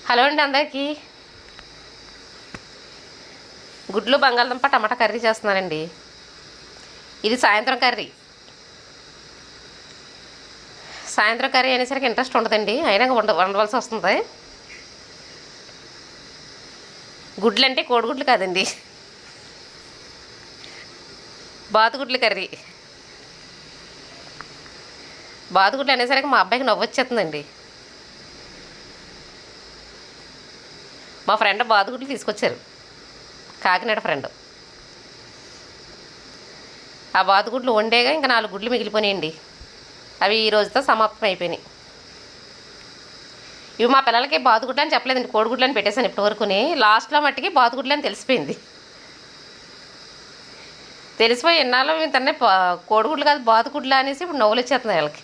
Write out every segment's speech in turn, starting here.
Hello అండి అందరికీ. గుడ్లు బంగాళదుంప టమాటా కర్రీ చేస్తున్నానండి. ఇది సాయంత్రం కర్రీ. సాయంత్రం కర్రీ అనేసరికి ఇంట్రెస్ట్ ఉండదండి, అయినా వండవలసి వస్తుంది. గుడ్లు అంటే కోడిగుడ్లు కాదండి, బాతుగుడ్లు కర్రీ. బాతుగుడ్లు అనేసరికి మా అబ్బాయికి నవ్వు వచ్చేస్తుందండి. మా ఫ్రెండ్ బాతుగుడ్లు తీసుకొచ్చారు, కాకినాడ ఫ్రెండ్. ఆ బాతుగుడ్లు వండేగా ఇంకా 4 గుడ్లు మిగిలిపోయినాయండి. అవి ఈ రోజుతో సమాప్తం అయిపోయినాయి. ఇవి మా పిల్లలకి బాతుగుడ్లు అని చెప్పలేదండి, కోడిగుడ్లు అని పెట్టేశాను ఇప్పటివరకుని. లాస్ట్లో మట్టికి బాతుగుడ్లు అని తెలిసిపోయింది. తెలిసిపోయి ఎన్నాళ్ళు తనే కోడిగుడ్లు కాదు బాతుగుడ్లు అనేసి ఇప్పుడు నవ్వులు వచ్చేస్తున్నాయి వాళ్ళకి.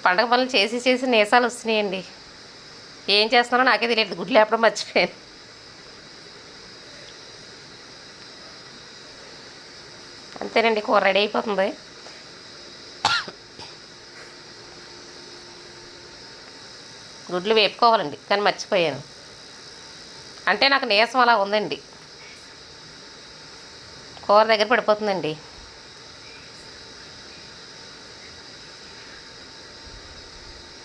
పండగ పనులు చేసి చేసి నీసాలు వస్తున్నాయండి. ఏం చేస్తున్నానో నాకే తెలియదు, గుడ్లు లేపడం మర్చిపోయాను. అంతేనండి, కూర రెడీ అయిపోతుంది. గుడ్లు వేపుకోవాలండి, కానీ మర్చిపోయాను. అంటే నాకు నీరసం అలా ఉందండి, కూర దగ్గర పడిపోతుందండి.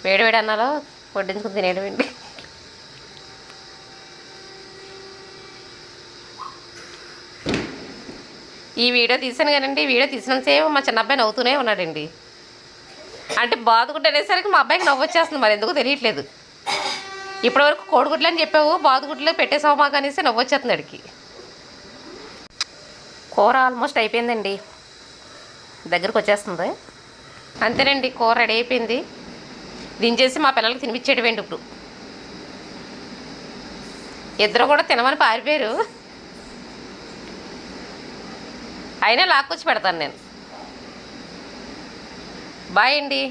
వేడివేడి అన్నాలో వడ్డించుకుని తినేయడమండి. ఈ వీడియో తీసాను కానండి, ఈ వీడియో తీసినంతసేపు మా చిన్న అబ్బాయి నవ్వుతూనే ఉన్నాడండి. అంటే బాతుగుడ్డు అనేసరికి మా అబ్బాయికి నవ్వు వచ్చేస్తుంది, మరి ఎందుకు తెలియట్లేదు. ఇప్పటివరకు కోడిగుడ్లు అని చెప్పావు, బాతుగుడ్లు పెట్టేసావు మాకు అనేసి నవ్వు వచ్చేస్తుంది అడికి. కూర ఆల్మోస్ట్ అయిపోయిందండి, దగ్గరకు వచ్చేస్తుంది. అంతేనండి, కూర రెడీ అయిపోయింది. దించేసి మా పిల్లలకి తినిపించేటవేంటి. ఇప్పుడు ఇద్దరు కూడా తినమని పారిపోయారు, అయినా లాక్కొచ్చి పెడతాను నేను. బాయ్ అండి.